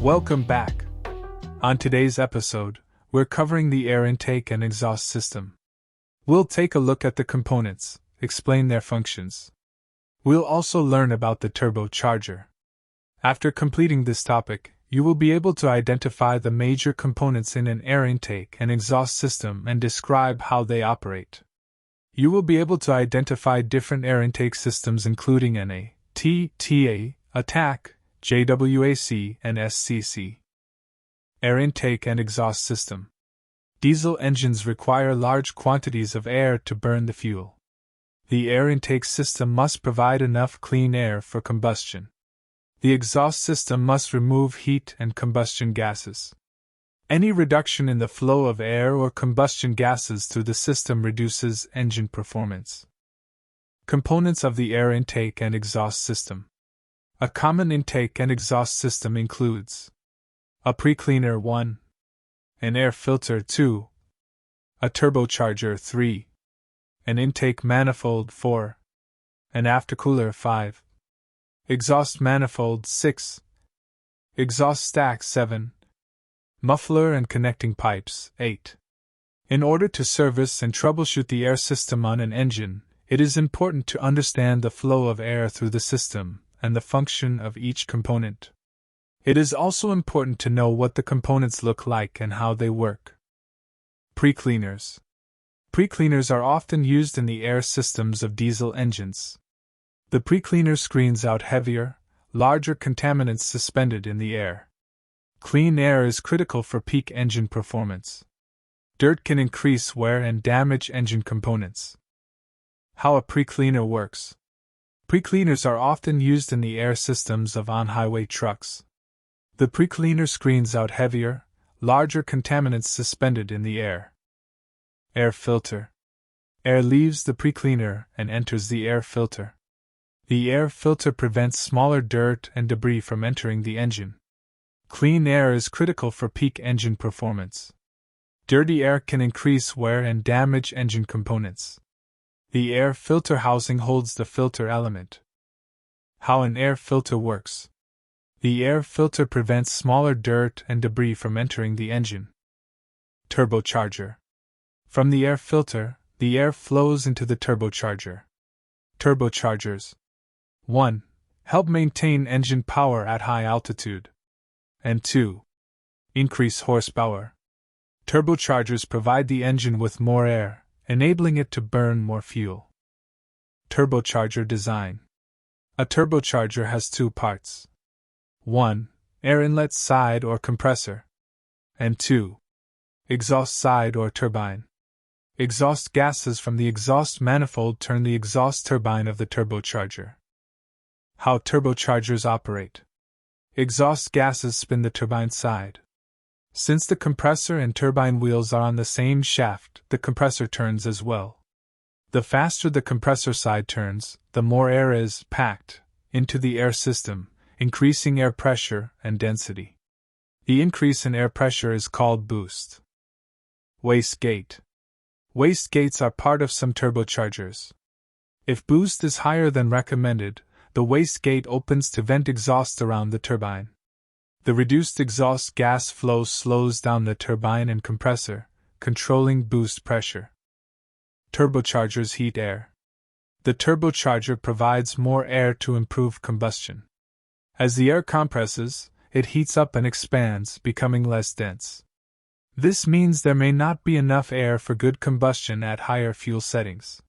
Welcome back. On today's episode, we're covering the air intake and exhaust system. We'll take a look at the components, explain their functions. We'll also learn about the turbocharger. After completing this topic, you will be able to identify the major components in an air intake and exhaust system and describe how they operate. You will be able to identify different air intake systems including NA, TA, ATAC, JWAC, and SCC. Air intake and exhaust system. Diesel engines require large quantities of air to burn the fuel. The air intake system must provide enough clean air for combustion. The exhaust system must remove heat and combustion gases. Any reduction in the flow of air or combustion gases through the system reduces engine performance. Components of the air intake and exhaust system. A common intake and exhaust system includes a precleaner 1, an air filter 2, a turbocharger 3, an intake manifold 4, an aftercooler 5, exhaust manifold 6, exhaust stack 7, muffler and connecting pipes 8. In order to service and troubleshoot the air system on an engine, it is important to understand the flow of air through the system and the function of each component. It is also important to know what the components look like and how they work. Precleaners. Precleaners are often used in the air systems of diesel engines. The precleaner screens out heavier, larger contaminants suspended in the air. Clean air is critical for peak engine performance. Dirt can increase wear and damage engine components. How a precleaner works. Precleaners are often used in the air systems of on-highway trucks. The precleaner screens out heavier, larger contaminants suspended in the air. Air filter. Air leaves the precleaner and enters the air filter. The air filter prevents smaller dirt and debris from entering the engine. Clean air is critical for peak engine performance. Dirty air can increase wear and damage engine components. The air filter housing holds the filter element. How an air filter works. The air filter prevents smaller dirt and debris from entering the engine. Turbocharger. From the air filter, the air flows into the turbocharger. Turbochargers. 1. Help maintain engine power at high altitude. And 2. Increase horsepower. Turbochargers provide the engine with more air, enabling it to burn more fuel. Turbocharger design. A turbocharger has 2 parts. 1. Air inlet side or compressor. And 2. Exhaust side or turbine. Exhaust gases from the exhaust manifold turn the exhaust turbine of the turbocharger. How turbochargers operate. Exhaust gases spin the turbine side. Since the compressor and turbine wheels are on the same shaft, the compressor turns as well. The faster the compressor side turns, the more air is packed into the air system, increasing air pressure and density. The increase in air pressure is called boost. Wastegate. Wastegates are part of some turbochargers. If boost is higher than recommended, the wastegate opens to vent exhaust around the turbine. The reduced exhaust gas flow slows down the turbine and compressor, controlling boost pressure. Turbochargers heat air. The turbocharger provides more air to improve combustion. As the air compresses, it heats up and expands, becoming less dense. This means there may not be enough air for good combustion at higher fuel settings.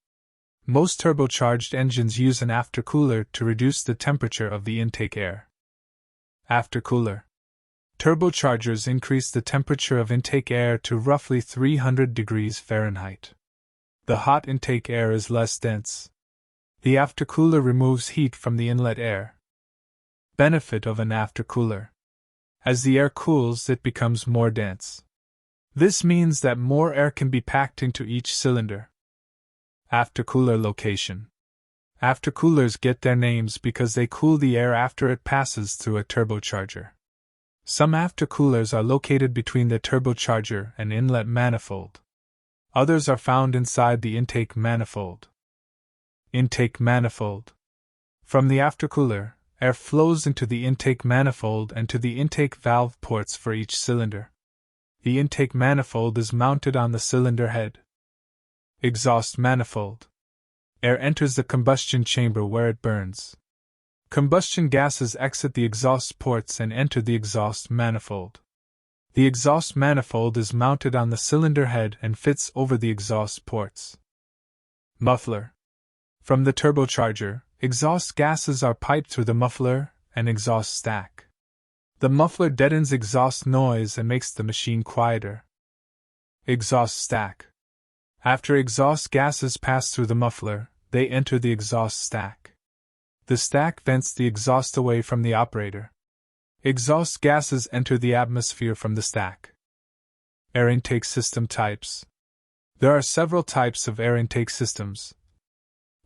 Most turbocharged engines use an aftercooler to reduce the temperature of the intake air. Aftercooler. Turbochargers increase the temperature of intake air to roughly 300 degrees Fahrenheit. The hot intake air is less dense. The aftercooler removes heat from the inlet air. Benefit of an aftercooler. As the air cools, it becomes more dense. This means that more air can be packed into each cylinder. Aftercooler location. Aftercoolers get their names because they cool the air after it passes through a turbocharger. Some aftercoolers are located between the turbocharger and inlet manifold. Others are found inside the intake manifold. Intake manifold. From the aftercooler, air flows into the intake manifold and to the intake valve ports for each cylinder. The intake manifold is mounted on the cylinder head. Exhaust manifold. Air enters the combustion chamber where it burns. Combustion gases exit the exhaust ports and enter the exhaust manifold. The exhaust manifold is mounted on the cylinder head and fits over the exhaust ports. Muffler. From the turbocharger, exhaust gases are piped through the muffler and exhaust stack. The muffler deadens exhaust noise and makes the machine quieter. Exhaust stack. After exhaust gases pass through the muffler, they enter the exhaust stack. The stack vents the exhaust away from the operator. Exhaust gases enter the atmosphere from the stack. Air intake system types. There are several types of air intake systems.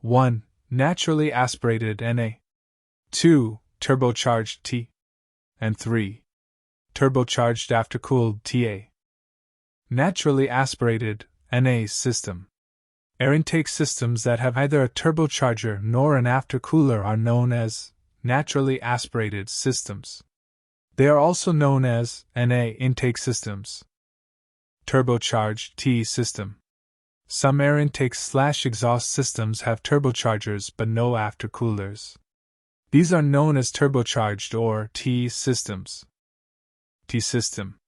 1. Naturally aspirated NA. 2. Turbocharged T. And 3. Turbocharged aftercooled TA. Naturally aspirated NA system. Air intake systems that have either a turbocharger nor an aftercooler are known as naturally aspirated systems. They are also known as NA intake systems. Turbocharged T system. Some air intake/exhaust systems have turbochargers but no aftercoolers. These are known as turbocharged or T systems. T system.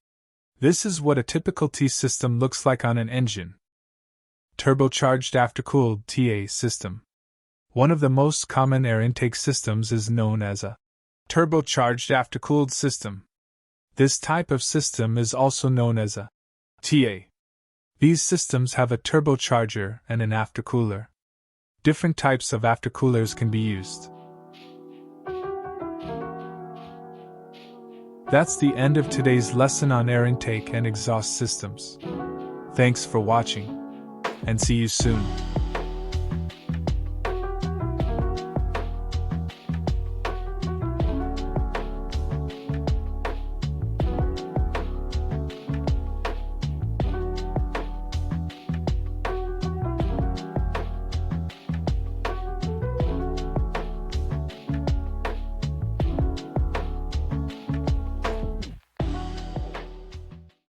This is what a typical T system looks like on an engine. Turbocharged aftercooled TA system. One of the most common air intake systems is known as a turbocharged aftercooled system. This type of system is also known as a TA. These systems have a turbocharger and an aftercooler. Different types of aftercoolers can be used. That's the end of today's lesson on air intake and exhaust systems. Thanks for watching, and see you soon.